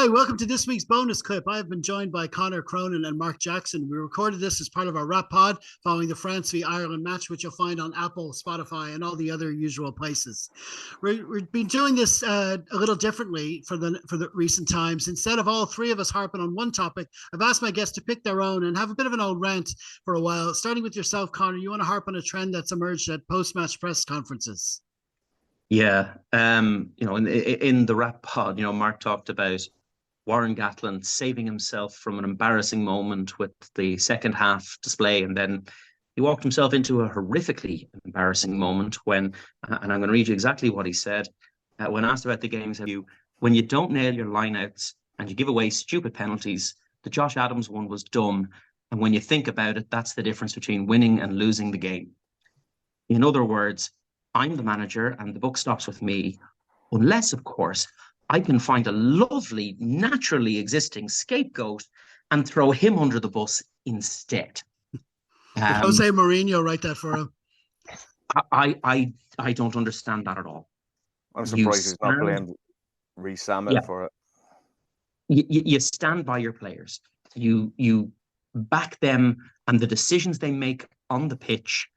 Hi, welcome to this week's bonus clip. I have been joined by Conor, Cronin, and Mark Jackson. We recorded this as part of our wrap pod following the France v Ireland match, which you'll find on Apple, Spotify, and all the other usual places. We've been doing this a little differently for the recent times. Instead of all three of us harping on one topic, I've asked my guests to pick their own and have a bit of an old rant for a while. Starting with yourself, Conor, you want to harp on a trend that's emerged at post-match press conferences? Yeah, in the rap pod, Mark talked about Warren Gatland saving himself from an embarrassing moment with the second half display, and then he walked himself into a horrifically embarrassing moment when, and I'm going to read you exactly what he said, when asked about the games. When you don't nail your lineouts and you give away stupid penalties, the Josh Adams one was dumb, and when you think about it, that's the difference between winning and losing the game. In other words, I'm the manager and the buck stops with me, unless, of course, I can find a lovely, naturally existing scapegoat and throw him under the bus instead. Did Jose Mourinho write that for him? I don't understand that at all. I'm surprised he's not blamed Reece Samuel for it. You stand by your players. You back them and the decisions they make on the pitch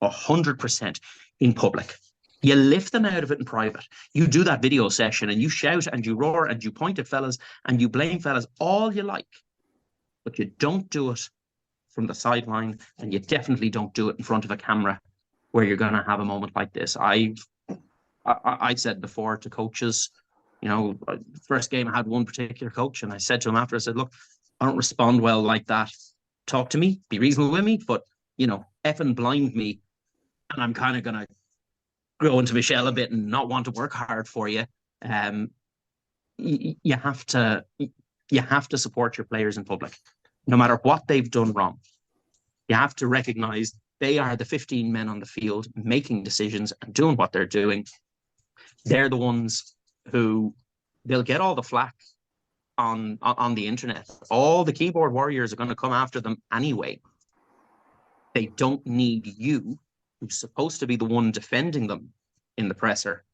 100% in public. You lift them out of it in private. You do that video session and you shout and you roar and you point at fellas and you blame fellas all you like, but you don't do it from the sideline, and you definitely don't do it in front of a camera where you're going to have a moment like this. I said before to coaches, first game I had one particular coach, and I said to him after, I said, look, I don't respond well like that. Talk to me, be reasonable with me, but effing blind me, and I'm kind of going to grow into Michelle a bit and not want to work hard for you. You have to support your players in public, no matter what they've done wrong. You have to recognize they are the 15 men on the field making decisions and doing what they're doing. They're the ones who they'll get all the flack on the internet. All the keyboard warriors are going to come after them anyway. They don't need you, who's supposed to be the one defending them in the presser.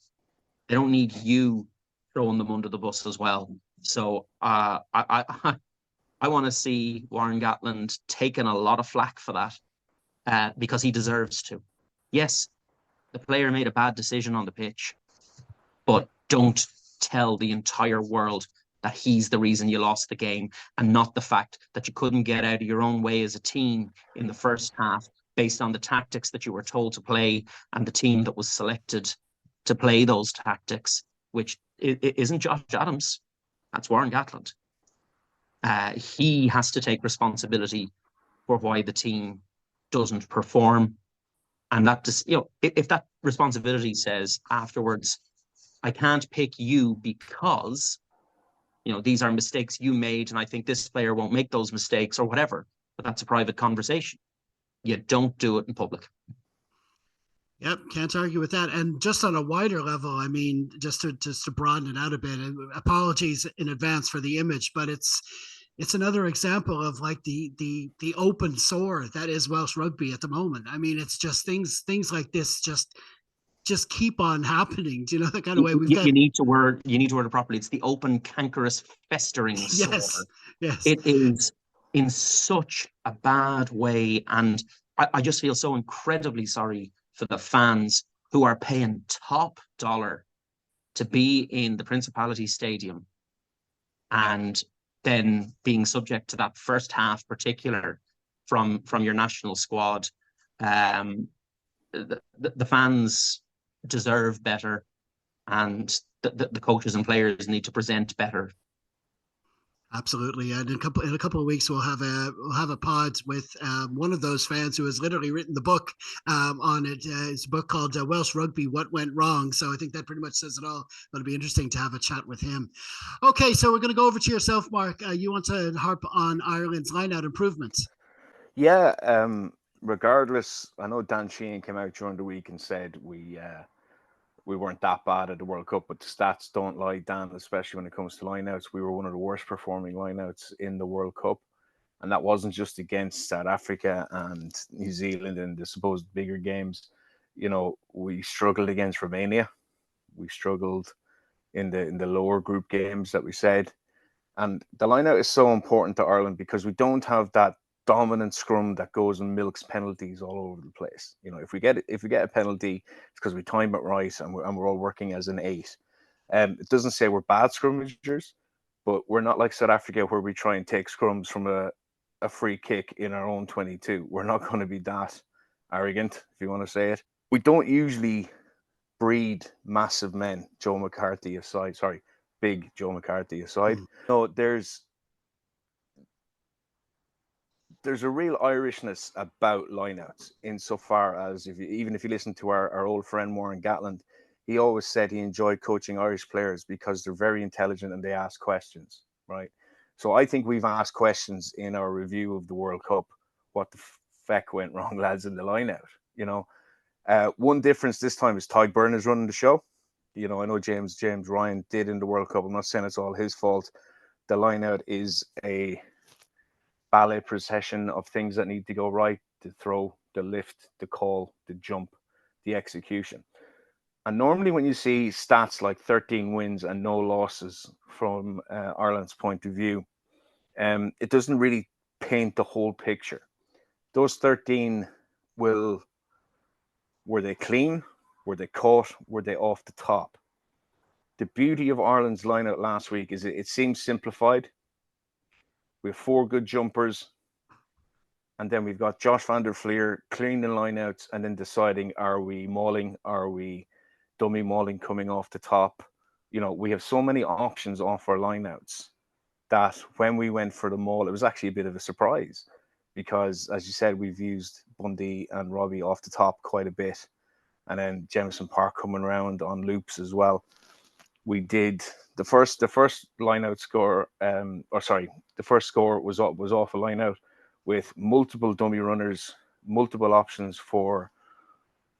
They don't need you throwing them under the bus as well. So I want to see Warren Gatland taking a lot of flack for that, because he deserves to. Yes, the player made a bad decision on the pitch, but don't tell the entire world that he's the reason you lost the game, and not the fact that you couldn't get out of your own way as a team in the first half based on the tactics that you were told to play and the team that was selected to play those tactics, which isn't Josh Adams. That's Warren Gatland. He has to take responsibility for why the team doesn't perform. And that, if that responsibility says afterwards, I can't pick you because, these are mistakes you made and I think this player won't make those mistakes or whatever, but that's a private conversation. You don't do it in public. Yep, can't argue with that. And just on a wider level, I mean, just to broaden it out a bit, and apologies in advance for the image, but it's another example of like the open sore that is Welsh rugby at the moment. I mean, it's just things like this just keep on happening. Do you know the kind of way we've got? You need to word it properly. It's the open, cankerous, festering sore. Yes. It is in such a bad way, and I just feel so incredibly sorry for the fans who are paying top dollar to be in the Principality Stadium and then being subject to that first half particular from your national squad. The fans deserve better, and the coaches and players need to present better. Absolutely, and in a couple of weeks we'll have a pod with one of those fans who has literally written the book on it. It's a book called Welsh Rugby: What Went Wrong. So I think that pretty much says it all. It'll be interesting to have a chat with him. Okay, so we're going to go over to yourself, Mark. You want to harp on Ireland's line-out improvements? Yeah. Regardless, I know Dan Sheehan came out during the week and said we weren't that bad at the World Cup, but the stats don't lie, Dan, especially when it comes to lineouts. We were one of the worst performing lineouts in the World Cup. And that wasn't just against South Africa and New Zealand and the supposed bigger games. We struggled against Romania. We struggled in the lower group games that we said. And the line out is so important to Ireland because we don't have that dominant scrum that goes and milks penalties all over the place. You know, if we get a penalty, it's because we time it right and we're all working as an 8. It doesn't say we're bad scrummagers, but we're not like South Africa where we try and take scrums from a free kick in our own 22. We're not going to be that arrogant, if you want to say it. We don't usually breed massive men, Joe McCarthy aside. Sorry, big Joe McCarthy aside. No, there's a real Irishness about lineouts insofar as even if you listen to our old friend Warren Gatland, he always said he enjoyed coaching Irish players because they're very intelligent and they ask questions, right? So I think we've asked questions in our review of the World Cup. What the feck went wrong, lads, in the lineout? You know, one difference this time is Ty Byrne is running the show. You know, I know James Ryan did in the World Cup. I'm not saying it's all his fault. The lineout is a ballet procession of things that need to go right: the throw, the lift, the call, the jump, the execution. And normally when you see stats like 13 wins and no losses from Ireland's point of view, it doesn't really paint the whole picture. Those 13 were they clean? Were they caught? Were they off the top? The beauty of Ireland's lineout last week is it seems simplified. We have 4 good jumpers, and then we've got Josh van der Fleer cleaning the lineouts and then deciding, are we mauling? Are we dummy mauling coming off the top? You know, we have so many options off our lineouts that when we went for the maul, it was actually a bit of a surprise because, as you said, we've used Bundy and Robbie off the top quite a bit, and then Jamison Park coming around on loops as well. We did the first lineout score, the first score was off a lineout with multiple dummy runners, multiple options for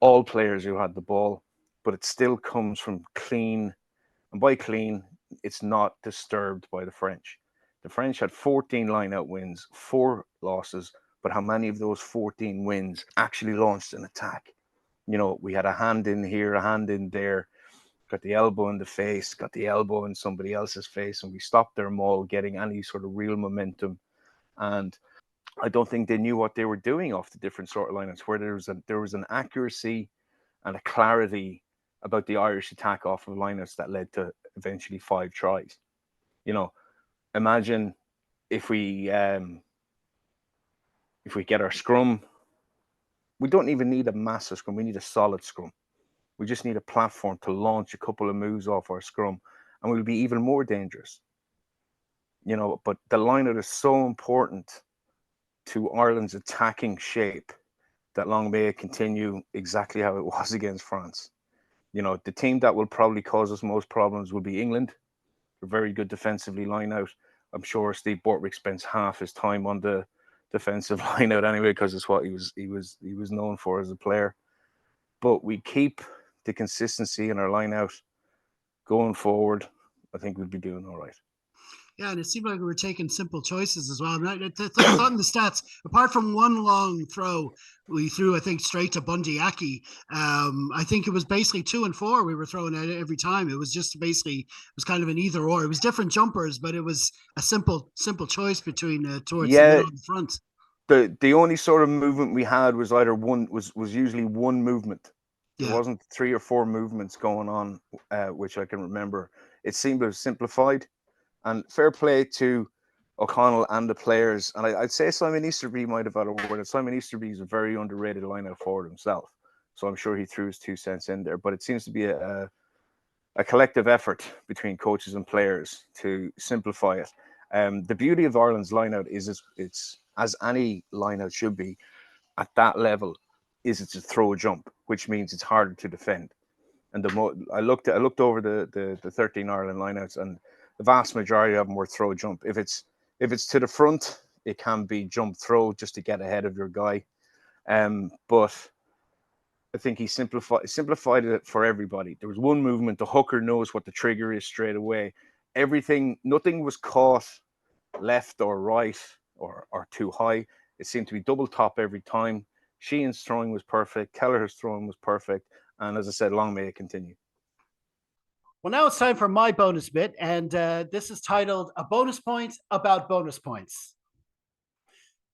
all players who had the ball, but it still comes from clean, and by clean, it's not disturbed by the French. The French had 14 lineout wins, 4 losses, but how many of those 14 wins actually launched an attack? You know, we had a hand in here, a hand in there, got the elbow in the face, got the elbow in somebody else's face, and we stopped their maul getting any sort of real momentum. And I don't think they knew what they were doing off the different sort of lineouts, where there was an accuracy and a clarity about the Irish attack off of lineouts that led to eventually 5 tries. You know, imagine if we get our scrum, we don't even need a massive scrum. We need a solid scrum. We just need a platform to launch a couple of moves off our scrum, and we'll be even more dangerous. You know, but the lineout is so important to Ireland's attacking shape that long may it continue exactly how it was against France. You know, the team that will probably cause us most problems will be England. They're very good defensively line out. I'm sure Steve Bortwick spends half his time on the defensive line out anyway, because it's what he was known for as a player. But we keep the consistency in our line out going forward. I think we'll be doing all right. Yeah, and it seemed like we were taking simple choices as well. I thought in the stats, apart from one long throw, we threw, I think, straight to Bundy Aki. I think it was basically 2 and 4 we were throwing at every time. It was just basically, it was kind of an either or. It was different jumpers, but it was a simple choice between towards the middle and the front. The only sort of movement we had was either one was usually one movement. There wasn't 3 or 4 movements going on, which I can remember. It seemed to have simplified. And fair play to O'Connell and the players. And I'd say Simon Easterby might have had a word. Simon Easterby is a very underrated lineout forward himself. So I'm sure he threw his 2 cents in there. But it seems to be a collective effort between coaches and players to simplify it. The beauty of Ireland's lineout is it's as any lineout should be at that level, is it's a throw jump, which means it's harder to defend. And I looked over the 13 Ireland lineouts, and the vast majority of them were throw jump. If it's to the front, it can be jump throw just to get ahead of your guy. But I think he simplified it for everybody. There was one movement. The hooker knows what the trigger is straight away. Nothing was caught left or right or too high. It seemed to be double top every time. Sheehan's throwing was perfect. Kelleher's throwing was perfect. And as I said, long may it continue. Well, now it's time for my bonus bit, and this is titled A Bonus Point About Bonus Points.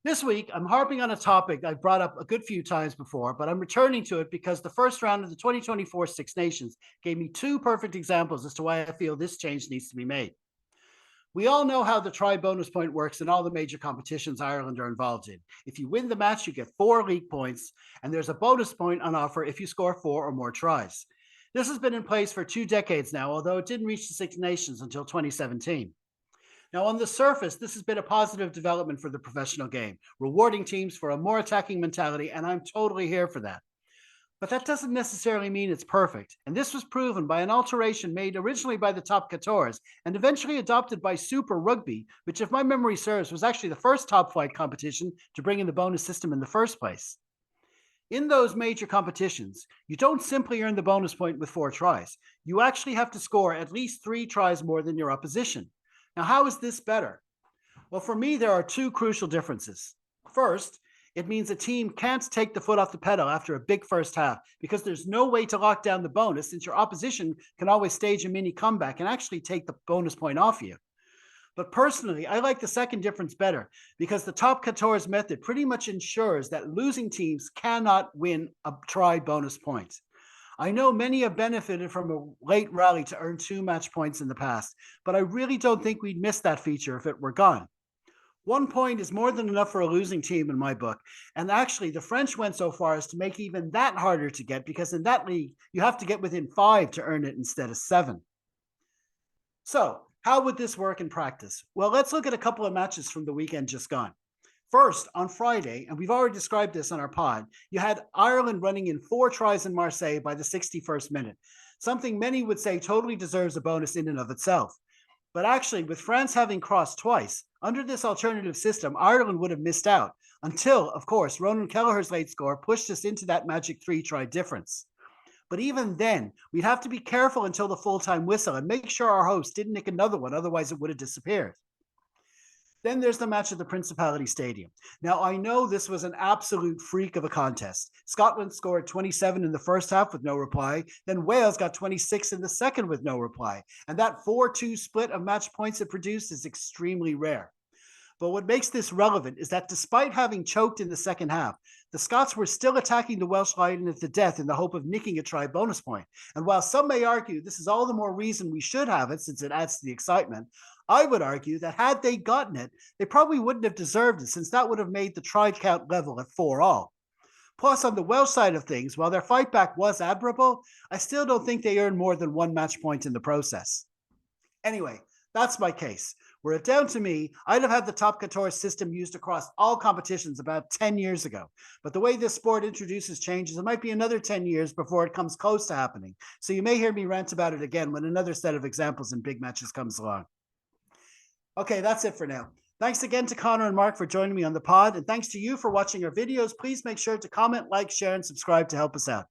This week, I'm harping on a topic I've brought up a good few times before, but I'm returning to it because the first round of the 2024 Six Nations gave me two perfect examples as to why I feel this change needs to be made. We all know how the try bonus point works in all the major competitions Ireland are involved in. If you win the match, you get 4 league points, and there's a bonus point on offer if you score 4 or more tries. This has been in place for 2 decades now, although it didn't reach the Six Nations until 2017. Now, on the surface, this has been a positive development for the professional game, rewarding teams for a more attacking mentality, and I'm totally here for that. But that doesn't necessarily mean it's perfect, and this was proven by an alteration made originally by the top 14 and eventually adopted by Super Rugby, which, if my memory serves, was actually the first top flight competition to bring in the bonus system in the first place. In those major competitions, you don't simply earn the bonus point with 4 tries. You actually have to score at least 3 tries more than your opposition. Now, how is this better? Well, for me, there are 2 crucial differences. First, it means a team can't take the foot off the pedal after a big first half because there's no way to lock down the bonus, since your opposition can always stage a mini comeback and actually take the bonus point off you. But personally, I like the second difference better because the top 14 method pretty much ensures that losing teams cannot win a try bonus point. I know many have benefited from a late rally to earn 2 match points in the past, but I really don't think we'd miss that feature if it were gone. 1 point is more than enough for a losing team in my book, and actually the French went so far as to make even that harder to get, because in that league you have to get within 5 to earn it instead of 7. So how would this work in practice? Well, let's look at a couple of matches from the weekend just gone. First, on Friday, and we've already described this on our pod, you had Ireland running in 4 tries in Marseille by the 61st minute, something many would say totally deserves a bonus in and of itself. But actually, with France having crossed twice, under this alternative system, Ireland would have missed out until, of course, Ronan Kelleher's late score pushed us into that magic 3-try difference. But even then, we'd have to be careful until the full-time whistle and make sure our host didn't nick another one, otherwise it would have disappeared. Then there's the match at the Principality Stadium. Now, I know this was an absolute freak of a contest. Scotland scored 27 in the first half with no reply. Then Wales got 26 in the second with no reply. And that 4-2 split of match points it produced is extremely rare. But what makes this relevant is that despite having choked in the second half, the Scots were still attacking the Welsh Lions to death in the hope of nicking a try bonus point. And while some may argue this is all the more reason we should have it since it adds to the excitement, I would argue that had they gotten it, they probably wouldn't have deserved it, since that would have made the try count level at 4-all. Plus, on the Welsh side of things, while their fight back was admirable, I still don't think they earned more than 1 match point in the process. Anyway, that's my case. Were it down to me, I'd have had the top 14 system used across all competitions about 10 years ago. But the way this sport introduces changes, it might be another 10 years before it comes close to happening. So you may hear me rant about it again when another set of examples in big matches comes along. Okay, that's it for now. Thanks again to Conor and Mark for joining me on the pod, and thanks to you for watching our videos. Please make sure to comment, like, share, and subscribe to help us out.